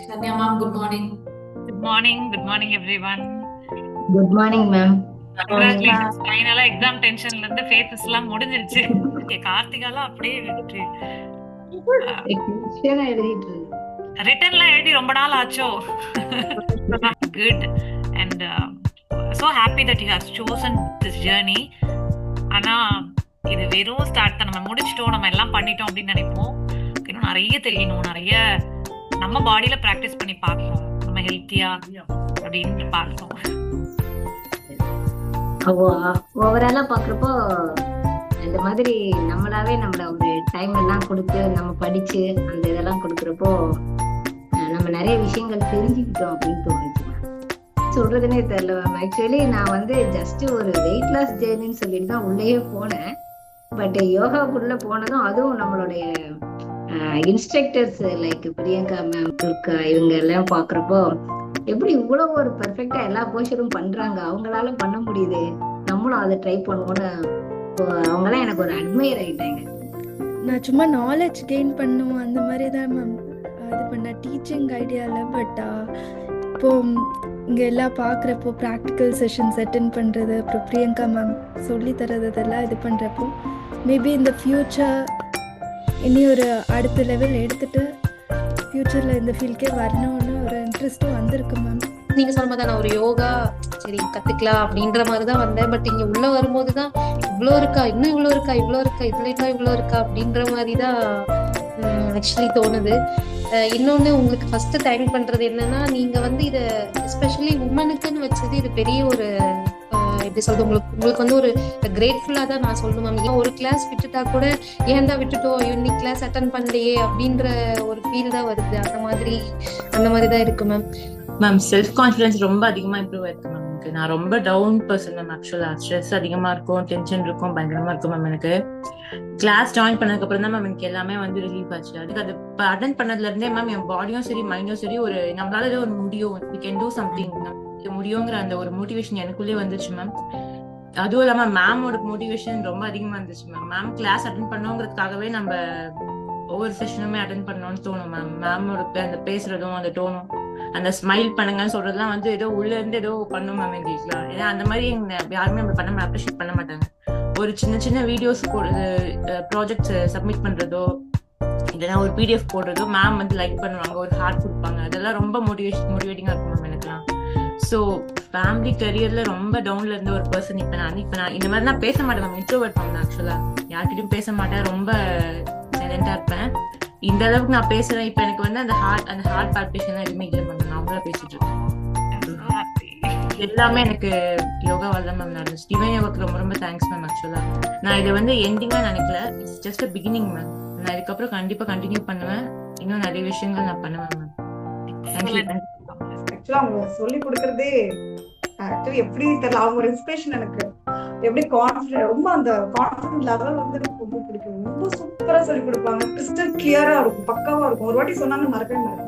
Sanya ma'am, good morning. Good morning everyone. Good morning ma'am. Congratulations. ஃபைனலா exam டென்ஷன்ல இருந்து faces எல்லாம் முடிஞ்சிருச்சு. கார்த்திகாலாம் அப்படியே விட்டு டெக்னீஷியனா எழுதிட்டு இருக்கு. ரிட்டன்ல எழுதி ரொம்ப நாள் ஆச்சோ. Good and so happy that you have chosen this journey. ஆனா இது வெறும் ஸ்டார்ட் தான். நம்ம முடிச்சிட்டோம், நம்ம எல்லாம் பண்ணிட்டோம் அப்படின்னு நினைப்போம். இன்னும் நிறைய தெரியணும், நிறைய நம்ம பாடியில பிராக்டிஸ் பண்ணி பார்க்கணும், நம்ம ஹெல்த்தியா அப்படின்னு பார்க்கணும். ஓவராலா பாக்குறப்போ இந்த மாதிரி நம்மளாவே நம்மள ஒரு டைம் எல்லாம் கொடுத்து நம்ம படிச்சு அந்த இதெல்லாம் கொடுக்குறப்போ நம்ம நிறைய விஷயங்கள் தெரிஞ்சுக்கிட்டோம் அப்படின்னு தோணுச்சு. சொல்றதுன்னே தெரியல மேம். ஆக்சுவலி நான் வந்து ஜஸ்ட் ஒரு வெயிட் லாஸ் ஜேர்னின்னு சொல்லிட்டு தான் உள்ளேயே போனேன். பட் யோகாக்குள்ள போனதும் அதுவும் நம்மளுடைய instructors like Priyanka ma'am, Durga, இவங்க எல்லாம் பாக்குறப்போ எப்படி இவ்வளவு ஒரு பெர்ஃபெக்டா எல்லா போஷரும் பண்றாங்க, அவங்களால பண்ண முடியுது, நம்மளும் அதை ட்ரை பண்ணுவோம்னு அவங்களாம் எனக்கு ஒரு அட்மையர் ஆயிட்டாங்க. நான் சும்மா நாலேஜ் கெயின் பண்ணும் அந்த மாதிரி தான் மேம் இது பண்ண டீச்சிங் ஐடியாவில். பட் இப்போ இங்கே எல்லாம் பார்க்குறப்போ ப்ராக்டிக்கல் செஷன்ஸ் அட்டென்ட் பண்ணுறது, அப்புறம் பிரியங்கா மேம் சொல்லி தரது இதெல்லாம் இது பண்ணுறப்போ மேபி இந்த ஃப்யூச்சர் இனி ஒரு அடுத்த லெவல் எடுத்துகிட்டு ஃப்யூச்சரில் இந்த ஃபீல்டே வரணும்னு ஒரு இன்ட்ரெஸ்ட்டும் வந்திருக்கு மேம். நீங்க சொன்ன மாதிரி நான் ஒரு யோகா சரி கத்துக்கலாம் அப்படின்ற மாதிரிதான் வந்தேன். பட் இங்க உள்ள வரும்போதுதான் இவ்வளோ இருக்கா, இன்னும் இவ்வளோ இருக்கா, இவ்வளோ இருக்கா, இதுல இன்னும் இவ்வளோ இருக்கா அப்படின்ற மாதிரிதான் ஆக்சுவலி தோணுது. இன்னொன்னு உங்களுக்கு ஃபர்ஸ்ட் தேங்க் பண்றது என்னன்னா, நீங்க வந்து இதை எஸ்பெஷலி உமனுக்குன்னு வச்சது இது பெரிய ஒரு எப்படி சொல்றது, உங்களுக்கு வந்து ஒரு கிரேட்ஃபுல்லா தான் நான் சொல்லணும் மேம். ஒரு கிளாஸ் விட்டுட்டா கூட ஏன்டா விட்டுட்டோம், இன்னைக்கு கிளாஸ் அட்டன் பண்ணலையே அப்படின்ற ஒரு ஃபீல் தான் வருது. அந்த மாதிரி தான் இருக்கு மேம். மேம் செல்ஃப் கான்ஃபிடன்ஸ் ரொம்ப அதிகமா இம்ப்ரூவ் ஆயிருக்கு மேம். எனக்கு நான் ரொம்ப டவுன் பர்சன் மேம். ஆக்சுவலா ஸ்ட்ரெஸ் அதிகமா இருக்கும், டென்ஷன் இருக்கும், பயங்கரமா இருக்கும் மேம். எனக்கு கிளாஸ் ஜாயின் பண்ணதுக்கு அப்புறம் தான் மேம் எனக்கு எல்லாமே வந்து ரிலீஃப் ஆச்சு. அதுக்கு அது அட்டன் பண்ணதுல இருந்தே மேம் என் பாடியும் சரி மைண்டும் சரி ஒரு நம்மளால ஏதோ ஒரு முடியும், we can do something, முடியுங்கிற அந்த ஒரு மோட்டிவேஷன் எனக்குள்ளே வந்துச்சு மேம். அதுவும் இல்லாம மேமோட மோட்டிவேஷன் ரொம்ப அதிகமா இருந்துச்சு மேம். மேம் கிளாஸ் அட்டன் பண்ணோங்கிறதுக்காகவே நம்ம ஒவ்வொரு செஷனுமே அட்டன் பண்ணணும்னு தோணும் மேம். மேமோட அந்த பேசுறதும் அந்த டோனும் அந்த ஸ்மைல் பண்ணுங்கன்னு சொல்றதுலாம் வந்து ஏதோ உள்ள இருந்து ஏதோ பண்ணும் மேம் எங்களுக்குலாம். ஏன்னா அந்த மாதிரி யாருமே நம்ம பண்ண அப்ரிஷியேட் பண்ண மாட்டாங்க. ஒரு சின்ன சின்ன வீடியோஸ் ப்ராஜெக்ட்ஸ் சப்மிட் பண்றதோ இல்லைன்னா ஒரு பிடிஎஃப் போடுறதோ மேம் வந்து லைக் பண்ணுவாங்க, ஒரு ஹார்ட் கொடுப்பாங்க. அதெல்லாம் ரொம்ப மோட்டிவேட்டிங்கா இருக்கும் மேம் எனக்குலாம். ஸோ ஃபேமிலி கரியர்ல ரொம்ப டவுன்ல இருந்த ஒரு பர்சன் இப்ப நான் இந்த மாதிரி நான் பேச மாட்டேன் மேம். Introvert ma'am. ஆக்சுவலா யார்கிட்டயும் பேச மாட்டேன், ரொம்ப சைலண்டா இருப்பேன். இந்த அளவுக்கு நான் பேசுறேன் இப்ப. எனக்கு வந்து அந்த ஹார்ட் பால்பிட்டேஷன் எதுவுமே இல்லை மேம். நார்மலா பேசிட்டு இருக்கேன். எல்லாமே எனக்கு யோகாவால் தான் மேம் நடந்துச்சு. டிவைன் யோகாக்கு ரொம்ப ரொம்ப தேங்க்ஸ் மேம். ஆக்சுவலா நான் இதை வந்து எண்டிங்கா நினைக்கல, it's just a beginning ma'am. நான் இதுக்கப்புறம் கண்டிப்பா கண்டினியூ பண்ணுவேன். இன்னும் நிறைய விஷயங்கள் நான் பண்ணுவேன் மேம். தேங்க்யூ. ஆக்சுவலா அவங்க சொல்லி கொடுக்கறதே ஆக்சுவலி எப்படி தெரியல, அவங்க ஒரு இன்ஸ்பிரேஷன். எனக்கு எப்படி கான்ஃபிடன்ட், ரொம்ப அந்த கான்ஃபிடன்ட் லெவல் வந்து எனக்கு ரொம்ப பிடிக்கும். ரொம்ப சூப்பரா சொல்லி கொடுப்பாங்க, கிறிஸ்டல் கிளியரா இருக்கும், பக்காவா இருக்கும். ஒரு வாட்டி சொன்னாங்க மறக்கவே மாட்டேன்.